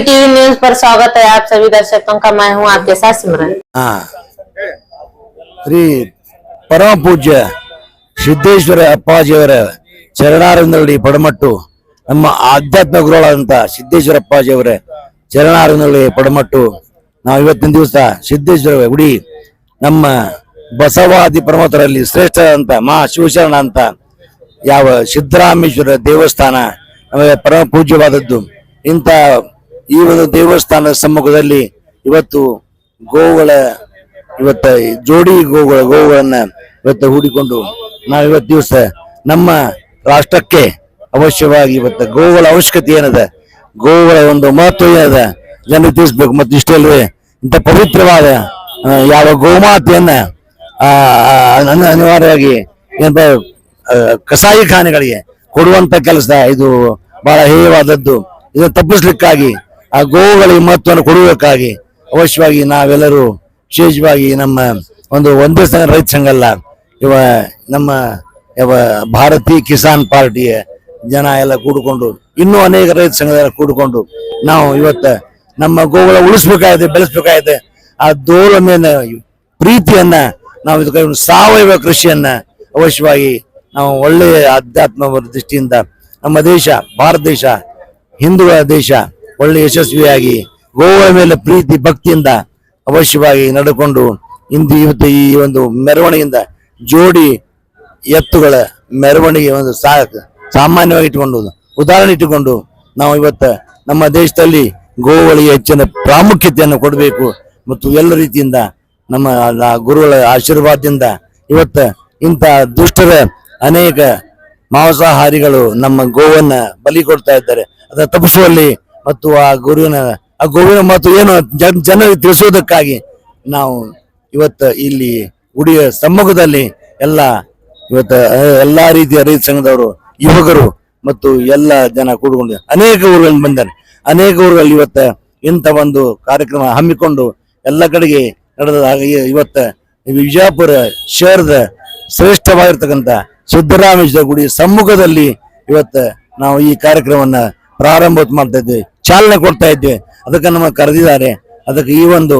TV news पर स्वागत है आप सभी दर्शकों का। मैं हूं आपके साथ सिमरन। श्री परम पूज्य ಸಿದ್ದೇಶ್ವರ ಅಪ್ಪಾಜಿಯವರ ಚರಣಾರವಿಂದದಲ್ಲಿ ಪಡಮಟ್ಟು ನಮ್ಮ ಆಧ್ಯಾತ್ಮ ಗುರುಗಳಾದಂತ ಸಿದ್ದೇಶ್ವರ ಅಪ್ಪಾಜಿಯವರ ಚರಣಾರವಿಂದದಲ್ಲಿ ಪಡಮಟ್ಟು ನಾವು ಇವತ್ತಿನ ದಿವಸ ಸಿದ್ದೇಶ್ವರ ಗುಡಿ ನಮ್ಮ ಬಸವಾದಿ ಪರಮತರಲ್ಲಿ ಶ್ರೇಷ್ಠ ಅಂತ ಮಹಾ ಶಿವಶರಣ ಅಂತ ಯಾವ ಸಿದ್ದರಾಮೇಶ್ವರ ದೇವಸ್ಥಾನ ನಮಗೆ ಪರಮ ಪೂಜ್ಯವಾದದ್ದು. ಇಂಥ ಈ ಒಂದು ದೇವಸ್ಥಾನದ ಸಮ್ಮುಖದಲ್ಲಿ ಇವತ್ತು ಗೋವುಗಳ ಜೋಡಿ ಗೋವುಗಳನ್ನ ಇವತ್ತು ಹೂಡಿಕೊಂಡು ನಾವು ಇವತ್ತು ದಿವಸ ನಮ್ಮ ರಾಷ್ಟ್ರಕ್ಕೆ ಅವಶ್ಯವಾಗಿ ಇವತ್ತು ಗೋವುಗಳ ಅವಶ್ಯಕತೆ ಏನದ, ಗೋವುಗಳ ಒಂದು ಮಹತ್ವ ಏನದ ಜನರಿಗೆ ತಿಳಿಸ್ಬೇಕು. ಮತ್ತು ಇಷ್ಟಲ್ಲದೆ ಇಂಥ ಪವಿತ್ರವಾದ ಯಾವ ಗೋಮಾತೆಯನ್ನ ಅನಿವಾರ್ಯವಾಗಿ ಏನಪ್ಪ ಕಸಾಯಿಖಾನೆಗಳಿಗೆ ಕೊಡುವಂತ ಕೆಲಸ ಇದು ಬಹಳ ಹೇಯವಾದದ್ದು. ಇದನ್ನು ತಪ್ಪಿಸ್ಲಿಕ್ಕಾಗಿ ಆ ಗೋವುಗಳಿಗೆ ಮಹತ್ವವನ್ನು ಕೊಡುವುದಕ್ಕಾಗಿ ಅವಶ್ಯವಾಗಿ ನಾವೆಲ್ಲರೂ ವಿಶೇಷವಾಗಿ ನಮ್ಮ ಒಂದೇ ಸಂಘ ರೈತ ಸಂಘ ಅಲ್ಲ, ನಮ್ಮ ಭಾರತೀಯ ಕಿಸಾನ್ ಪಾರ್ಟಿಯ ಜನ ಎಲ್ಲ ಕೂಡಿಕೊಂಡು ಇನ್ನೂ ಅನೇಕ ರೈತ ಸಂಘದ ಕೂಡಿಕೊಂಡು ನಾವು ಇವತ್ತ ನಮ್ಮ ಗೋವುಗಳ ಉಳಿಸ್ಬೇಕಾಗಿದೆ, ಬೆಳೆಸ್ಬೇಕಾಗಿದೆ. ಆ ದೋಲಮೆಯ ಪ್ರೀತಿಯನ್ನ ನಾವು ಇದಕ್ಕೆ ಸಾವಯವ ಕೃಷಿಯನ್ನ ಅವಶ್ಯವಾಗಿ ನಾವು ಒಳ್ಳೆಯ ಆಧ್ಯಾತ್ಮ ದೃಷ್ಟಿಯಿಂದ ನಮ್ಮ ದೇಶ ಭಾರತ ದೇಶ ಹಿಂದೂಗಳ ದೇಶ ಒಳ್ಳೆ ಯಶಸ್ವಿಯಾಗಿ ಗೋವುಗಳ ಮೇಲೆ ಪ್ರೀತಿ ಭಕ್ತಿಯಿಂದ ಅವಶ್ಯವಾಗಿ ನಡೆದುಕೊಂಡು ಇವತ್ತು ಈ ಒಂದು ಮೆರವಣಿಗೆಯಿಂದ ಜೋಡಿ ಎತ್ತುಗಳ ಮೆರವಣಿಗೆ ಒಂದು ಸಾಮಾನ್ಯವಾಗಿ ಇಟ್ಟುಕೊಂಡು ಉದಾಹರಣೆ ಇಟ್ಟುಕೊಂಡು ನಾವು ಇವತ್ತು ನಮ್ಮ ದೇಶದಲ್ಲಿ ಗೋವುಗಳಿಗೆ ಹೆಚ್ಚಿನ ಪ್ರಾಮುಖ್ಯತೆಯನ್ನು ಕೊಡಬೇಕು. ಮತ್ತು ಎಲ್ಲ ರೀತಿಯಿಂದ ನಮ್ಮ ಗುರುಗಳ ಆಶೀರ್ವಾದದಿಂದ ಇವತ್ತು ಇಂಥ ದುಷ್ಟರ ಅನೇಕ ಮಾಂಸಾಹಾರಿಗಳು ನಮ್ಮ ಗೋವನ್ನ ಬಲಿ ಕೊಡ್ತಾ ಇದ್ದಾರೆ. ಅದನ್ನ ತಪ್ಪಿಸುವಲ್ಲಿ ಮತ್ತು ಆ ಗೋವಿನ ಮತ್ತು ಏನು ಜನರಿಗೆ ತಿಳಿಸುವುದಕ್ಕಾಗಿ ನಾವು ಇವತ್ತು ಇಲ್ಲಿ ಗುಡಿಯ ಸಮ್ಮುಖದಲ್ಲಿ ಎಲ್ಲಾ ರೀತಿಯ ರೈತ ಸಂಘದವರು ಯುವಕರು ಮತ್ತು ಎಲ್ಲ ಜನ ಕೂಡಿಕೊಂಡು ಅನೇಕ ಊರುಗಳಿಂದ ಬಂದ್ದಾರೆ. ಅನೇಕ ಊರುಗಳಲ್ಲಿ ಇವತ್ತ ಇಂಥ ಒಂದು ಕಾರ್ಯಕ್ರಮ ಹಮ್ಮಿಕೊಂಡು ಎಲ್ಲ ಕಡೆಗೆ ನಡೆದ ಹಾಗೆ ಇವತ್ತ ವಿಜಯಪುರ ಶಹರದ ಶ್ರೇಷ್ಠವಾಗಿರ್ತಕ್ಕಂಥ ಸಿದ್ದರಾಮೇಶ್ವರ ಗುಡಿ ಸಮ್ಮುಖದಲ್ಲಿ ಇವತ್ತ ನಾವು ಈ ಕಾರ್ಯಕ್ರಮವನ್ನ ಪ್ರಾರಂಭ ಮಾಡ್ತಾ ಇದ್ದೇವೆ, ಚಾಲನೆ ಕೊಡ್ತಾ ಇದ್ದೇವೆ. ಅದಕ್ಕೆ ನಮ್ಮ ಕರೆದಿದ್ದಾರೆ. ಅದಕ್ಕೆ ಈ ಒಂದು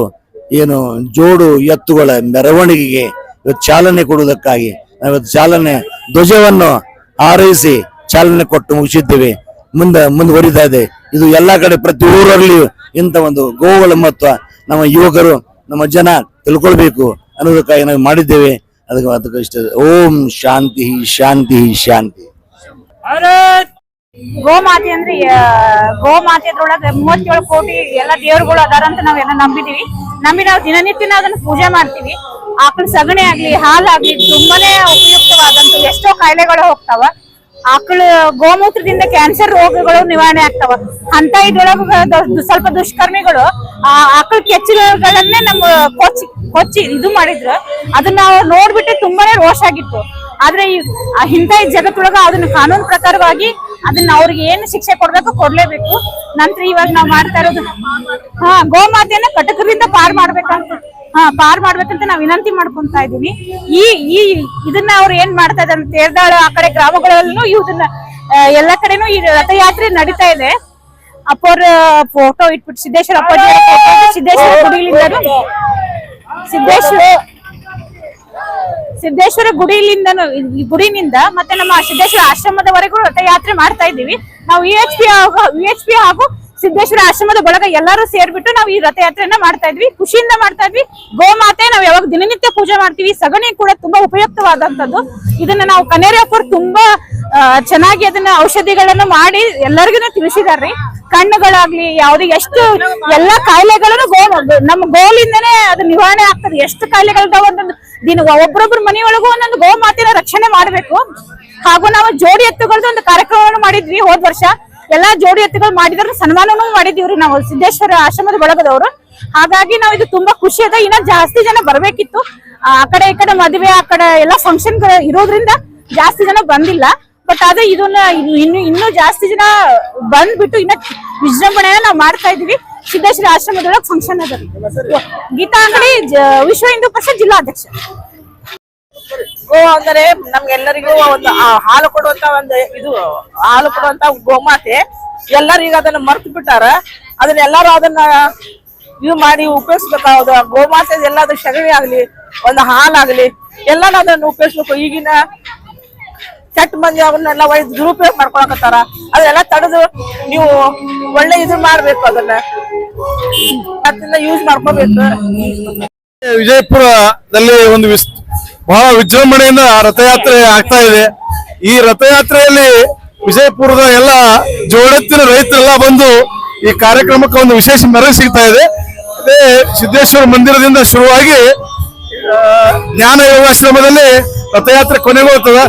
ಏನು ಜೋಡು ಎತ್ತುಗಳ ಮೆರವಣಿಗೆಗೆ ಇವತ್ತು ಚಾಲನೆ ಕೊಡುವುದಕ್ಕಾಗಿ ನಾವಿವತ್ತು ಚಾಲನೆ ಧ್ವಜವನ್ನು ಹಾರೈಸಿ ಚಾಲನೆ ಕೊಟ್ಟು ಮುಗಿಸಿದ್ದೇವೆ. ಮುಂದುವರಿತಾ ಇದೆ. ಇದು ಎಲ್ಲಾ ಕಡೆ ಪ್ರತಿ ಊರಲ್ಲಿ ಇಂಥ ಒಂದು ಗೋವುಗಳ ಮಹತ್ವ ನಮ್ಮ ಯುವಕರು ನಮ್ಮ ಜನ ತಿಳ್ಕೊಳ್ಬೇಕು ಅನ್ನೋದಕ್ಕಾಗಿ ನಾವು ಮಾಡಿದ್ದೇವೆ. ಅದಕ್ಕೆ ಇಷ್ಟ. ಓಂ ಶಾಂತಿ ಶಾಂತಿ ಶಾಂತಿ. ಗೋಮಾತೆ ಅಂದ್ರೆ ಗೋಮಾತೆ ಅದ್ರೊಳಗ 37 ಕೋಟಿ ಎಲ್ಲ ದೇವರುಗಳು ಅದಾರ ಅಂತ ನಾವೆಲ್ಲ ನಂಬಿ ನಾವು ದಿನನಿತ್ಯ ಅದನ್ನ ಪೂಜೆ ಮಾಡ್ತೀವಿ. ಆಕಳ ಸಗಣಿ ಆಗ್ಲಿ ಹಾಲಾಗ್ಲಿ ತುಂಬಾನೇ ಉಪಯುಕ್ತವಾದಂತ ಎಷ್ಟೋ ಕಾಯಿಲೆಗಳು ಹೋಗ್ತಾವ. ಆಕಳ ಗೋಮೂತ್ರದಿಂದ ಕ್ಯಾನ್ಸರ್ ರೋಗಗಳು ನಿವಾರಣೆ ಆಗ್ತಾವ. ಅಂತ ಇದ್ರೊಳಗ ಸ್ವಲ್ಪ ದುಷ್ಕರ್ಮಿಗಳು ಆ ಆಕಳ ಕೆಚ್ಚಲುಗಳನ್ನೇ ನಮ್ಮ ಕೊಚ್ಚಿ ಇದು ಮಾಡಿದ್ರು. ಅದನ್ನ ನಾವು ನೋಡ್ಬಿಟ್ಟು ತುಂಬಾನೇ ರೋಷ ಆಗಿತ್ತು. ಆದ್ರೆ ಇಂಥ ಜಗತ್ತೊಳಗ ಅದನ್ನ ಕಾನೂನು ಪ್ರಕಾರವಾಗಿ ಅದನ್ನ ಅವ್ರಿಗೆ ಏನು ಶಿಕ್ಷೆ ಕೊಡ್ಬೇಕು ಕೊಡ್ಲೇಬೇಕು. ನಂತರ ಇವಾಗ ನಾವ್ ಮಾಡ್ತಾ ಇರೋದು ಗೋಮಾತೆಯನ್ನ ಕಟಕರಿಂದ ಪಾರ್ ಮಾಡ್ಬೇಕಂತ ನಾವ್ ವಿನಂತಿ ಮಾಡ್ಕೊಂತ ಇದೀನಿ. ಈ ಇದನ್ನ ಅವ್ರು ಏನ್ ಮಾಡ್ತಾ ಇದಾರೆ ತೇರ್ದಾಳ ಆ ಕಡೆ ಗ್ರಾಮಗಳಲ್ಲೂ ಇದನ್ನ ಎಲ್ಲ ಕಡೆನೂ ಈ ರಥಯಾತ್ರೆ ನಡೀತಾ ಇದೆ. ಅಪ್ಪವ್ರ ಫೋಟೋ ಇಟ್ಬಿಟ್ಟು ಸಿದ್ದೇಶ್ವರ ಅಪ್ಪಾಜಿ ಸಿದ್ದೇಶ್ವರ ಸಿದ್ದೇಶ್ವರ ಗುಡಿನಿಂದ ಮತ್ತೆ ನಮ್ಮ ಸಿದ್ದೇಶ್ವರ ಆಶ್ರಮದವರೆಗೂ ರಥಯಾತ್ರೆ ಮಾಡ್ತಾ ಇದ್ದೀವಿ. ನಾವು ವಿಎಚ್ಪಿ ಹಾಗೂ ಸಿದ್ದೇಶ್ವರ ಆಶ್ರಮದ ಬಳಗ ಎಲ್ಲರೂ ಸೇರ್ಬಿಟ್ಟು ನಾವು ಈ ರಥಯಾತ್ರೆಯನ್ನ ಮಾಡ್ತಾ ಇದ್ವಿ, ಖುಷಿಯಿಂದ ಮಾಡ್ತಾ ಇದ್ವಿ. ಗೋಮಾತೆ ನಾವು ಯಾವಾಗ ದಿನನಿತ್ಯ ಪೂಜೆ ಮಾಡ್ತೀವಿ. ಸಗಣಿ ಕೂಡ ತುಂಬಾ ಉಪಯುಕ್ತವಾದಂತದ್ದು. ಇದನ್ನ ನಾವು ಕನೇರಿಯಪ್ಪರು ತುಂಬಾ ಚೆನ್ನಾಗಿ ಅದನ್ನ ಔಷಧಿಗಳನ್ನು ಮಾಡಿ ಎಲ್ಲರಿಗೂ ತಿಳಿಸಿದಾರ್ರಿ. ಕಣ್ಣುಗಳಾಗ್ಲಿ ಯಾವ್ದು ಎಷ್ಟು ಎಲ್ಲಾ ಕಾಯಿಲೆಗಳನ್ನು ನಮ್ಮ ಗೋಲಿಂದನೇ ಅದು ನಿವಾರಣೆ ಆಗ್ತದೆ. ಎಷ್ಟು ಕಾಯಿಲೆಗಳಿದಾವ ಒಂದೊಂದು ದಿನ ಒಬ್ಬೊಬ್ರು ಮನೆಯೊಳಗೂ ಒಂದೊಂದು ಗೋಮಾತೆನ ರಕ್ಷಣೆ ಮಾಡ್ಬೇಕು. ಹಾಗೂ ನಾವು ಜೋಡಿ ಎತ್ತುಗಳದ್ದು ಒಂದು ಕಾರ್ಯಕ್ರಮವನ್ನು ಮಾಡಿದ್ವಿ ಹೋದ್ ವರ್ಷ. ಎಲ್ಲಾ ಜೋಡಿ ಎತ್ತುಗಳು ಮಾಡಿದ್ರು ಸನ್ಮಾನನೂ ಮಾಡಿದೀವ್ರಿ ನಾವು ಸಿದ್ದೇಶ್ವರ ಆಶ್ರಮದ ಬಳಗದವರು. ಹಾಗಾಗಿ ನಾವು ಇದು ತುಂಬಾ ಖುಷಿ ಅದ. ಇನ್ನ ಜಾಸ್ತಿ ಜನ ಬರ್ಬೇಕಿತ್ತು. ಆ ಕಡೆ ಈ ಕಡೆ ಮದುವೆ ಆ ಕಡೆ ಎಲ್ಲಾ ಫಂಕ್ಷನ್ ಇರೋದ್ರಿಂದ ಜಾಸ್ತಿ ಜನ ಬಂದಿಲ್ಲ. ಬಟ್ ಆದ್ರೆ ಇದನ್ನ ಇನ್ನೂ ಜಾಸ್ತಿ ಜನ ಬಂದ್ಬಿಟ್ಟು ಇನ್ನ ವಿಜೃಂಭಣೆಯನ್ನ ನಾವು ಮಾಡ್ತಾ ಇದೀವಿ. ಸಿದ್ದೇಶ್ವರ ಆಶ್ರಮದೊಳಗೆ ಫಂಕ್ಷನ್ ಅದ. ಗೀತಾ ಅಂಗಡಿ ವಿಶ್ವ ಹಿಂದೂ ಪರಿಷತ್ ಜಿಲ್ಲಾಧ್ಯಕ್ಷ. ಗೋ ಅಂದರೆ ನಮ್ಗೆಲ್ಲರಿಗೂ ಒಂದು ಹಾಲು ಕೊಡುವಂತ ಒಂದು ಇದು ಹಾಲು ಕೊಡುವಂತ ಗೋಮಾತೆ. ಎಲ್ಲರೂ ಈಗ ಅದನ್ನ ಮರ್ತು ಬಿಟ್ಟಾರ. ಅದನ್ನ ಎಲ್ಲರೂ ಅದನ್ನ ಇದು ಮಾಡಿ ಉಪಯೋಗಿಸ್ಬೇಕಾದ ಗೋಮಾತೆ ಎಲ್ಲಾದ್ರೂ ಸಗಣಿ ಆಗ್ಲಿ ಒಂದು ಹಾಲಾಗ್ಲಿ ಎಲ್ಲಾನು ಅದನ್ನ ಉಪಯೋಗಿಸ್ಬೇಕು. ಈಗಿನ ಕೆಟ್ಟ ಮಂದಿ ಅವನ್ನೆಲ್ಲ ದುರುಪಯೋಗ ಮಾಡ್ಕೊಳಕತ್ತಾರ. ಅದೆಲ್ಲ ತಡೆದು ನೀವು ಒಳ್ಳೆ ಇದು ಮಾಡ್ಬೇಕು, ಅದನ್ನ ಯೂಸ್ ಮಾಡ್ಕೋಬೇಕು. ವಿಜಯಪುರದಲ್ಲಿ ಒಂದು ಬಹಳ ವಿಜೃಂಭಣೆಯಿಂದ ರಥಯಾತ್ರೆ ಆಗ್ತಾ ಇದೆ. ಈ ರಥಯಾತ್ರೆಯಲ್ಲಿ ವಿಜಯಪುರದ ಎಲ್ಲ ಜೋಡತ್ತಿನ ರೈತರೆಲ್ಲ ಬಂದು ಈ ಕಾರ್ಯಕ್ರಮಕ್ಕೆ ಒಂದು ವಿಶೇಷ ಮೆರಗು ಸಿಗ್ತಾ ಇದೆ. ಅದೇ ಸಿದ್ದೇಶ್ವರ ಮಂದಿರದಿಂದ ಶುರುವಾಗಿ ಜ್ಞಾನ ಯೋಗಾಶ್ರಮದಲ್ಲಿ ರಥಯಾತ್ರೆ ಕೊನೆಗೊಳ್ತದೆ.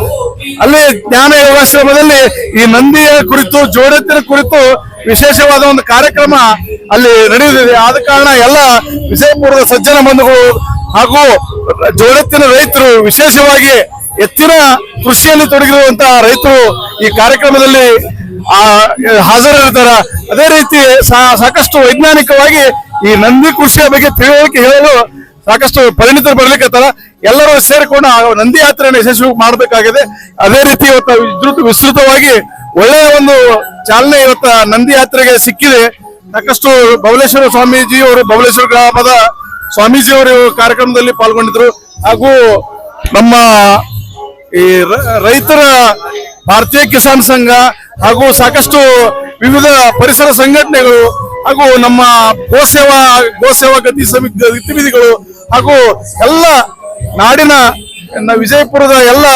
ಅಲ್ಲಿ ಜ್ಞಾನ ಯೋಗಾಶ್ರಮದಲ್ಲಿ ಈ ನಂದಿಯ ಕುರಿತು ಜೋಡತ್ತಿನ ಕುರಿತು ವಿಶೇಷವಾದ ಒಂದು ಕಾರ್ಯಕ್ರಮ ಅಲ್ಲಿ ನಡೆಯುತ್ತಿದೆ. ಆದ ಕಾರಣ ಎಲ್ಲ ವಿಜಯಪುರದ ಸಜ್ಜನ ಬಂಧುಗಳು ಹಾಗೂ ಜೋಡತ್ತಿನ ರೈತರು, ವಿಶೇಷವಾಗಿ ಎತ್ತಿನ ಕೃಷಿಯಲ್ಲಿ ತೊಡಗಿರುವಂತಹ ರೈತರು ಈ ಕಾರ್ಯಕ್ರಮದಲ್ಲಿ ಹಾಜರಿರ್ತಾರೆ. ಅದೇ ರೀತಿ ಸಾಕಷ್ಟು ವೈಜ್ಞಾನಿಕವಾಗಿ ಈ ನಂದಿ ಕೃಷಿಯ ಬಗ್ಗೆ ತಿಳುವಳಿಕೆ ಹೇಳಲು ಸಾಕಷ್ಟು ಪರಿಣಿತರು ಬರ್ಲಿಕ್ಕತ್ತಾರ. ಎಲ್ಲರೂ ಸೇರಿಕೊಂಡು ನಂದಿ ಯಾತ್ರೆಯನ್ನು ಯಶಸ್ವಿ ಮಾಡಬೇಕಾಗಿದೆ. ಅದೇ ರೀತಿ ಇವತ್ತು ವಿಸ್ತೃತವಾಗಿ ಒಳ್ಳೆಯ ಒಂದು ಚಾಲನೆ ಇವತ್ತ ನಂದಿ ಯಾತ್ರೆಗೆ ಸಿಕ್ಕಿದೆ. ಸಾಕಷ್ಟು ಬಬಲೇಶ್ವರ ಸ್ವಾಮೀಜಿ ಅವರು, ಬಬಲೇಶ್ವರ ಗ್ರಾಮದ ಸ್ವಾಮೀಜಿ ಅವರು ಕಾರ್ಯಕ್ರಮದಲ್ಲಿ ಪಾಲ್ಗೊಂಡಿದ್ರು. ಹಾಗೂ ನಮ್ಮ ಈ ರೈತರ ಭಾರತೀಯ ಕಿಸಾನ್ ಸಂಘ ಹಾಗೂ ಸಾಕಷ್ಟು ವಿವಿಧ ಪರಿಸರ ಸಂಘಟನೆಗಳು ಹಾಗೂ ನಮ್ಮ ಗೋಸೇವಾ ಗತಿವಿಧಿಗಳು ಹಾಗೂ ಎಲ್ಲ ನಾಡಿನ ವಿಜಯಪುರದ ಎಲ್ಲ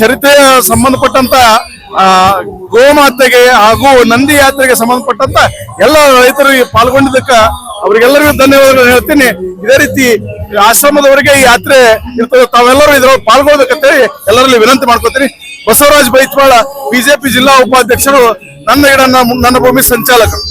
ಚರಿತ್ರೆಯ ಸಂಬಂಧಪಟ್ಟಂತ ಗೋಮಾತೆಗೆ ಹಾಗೂ ನಂದಿ ಯಾತ್ರೆಗೆ ಸಂಬಂಧಪಟ್ಟಂತ ಎಲ್ಲ ರೈತರಿಗೆ ಪಾಲ್ಗೊಂಡಿದ್ದಕ್ಕ ಅವರಿಗೆಲ್ಲರಿಗೂ ಧನ್ಯವಾದಗಳು ಹೇಳ್ತೀನಿ. ಇದೇ ರೀತಿ ಆಶ್ರಮದವರೆಗೆ ಈ ಯಾತ್ರೆ ಇರ್ತದೆ. ತಾವೆಲ್ಲರೂ ಇದ್ರೊಳಗೆ ಪಾಲ್ಗೊಳ್ಬೇಕಂತೇಳಿ ಎಲ್ಲರಲ್ಲಿ ವಿನಂತಿ ಮಾಡ್ಕೊತೀನಿ. ಬಸವರಾಜ್ ಬೈತ್ವಾಳ, ಬಿಜೆಪಿ ಜಿಲ್ಲಾ ಉಪಾಧ್ಯಕ್ಷರು, ನನ್ನ ಭೂಮಿ ಸಂಚಾಲಕರು.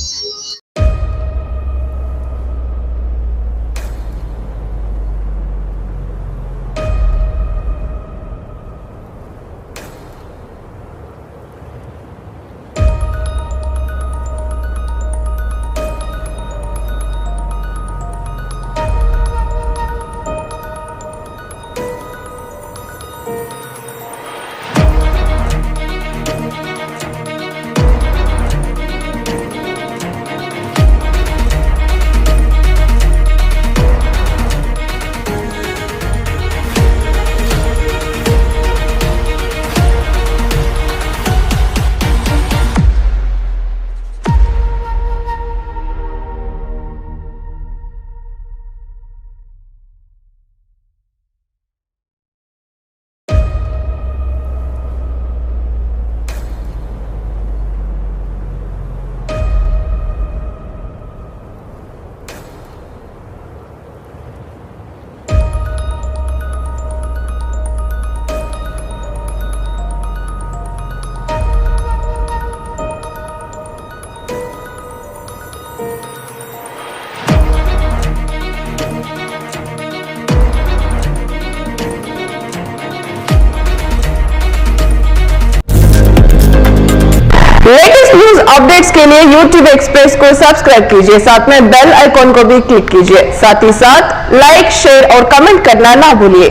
लेटेस्ट न्यूज अपडेट्स के लिए YouTube एक्सप्रेस को सब्सक्राइब कीजिए, साथ में बेल आइकॉन को भी क्लिक कीजिए। साथ ही साथ लाइक, शेयर और कमेंट करना ना भूलिए।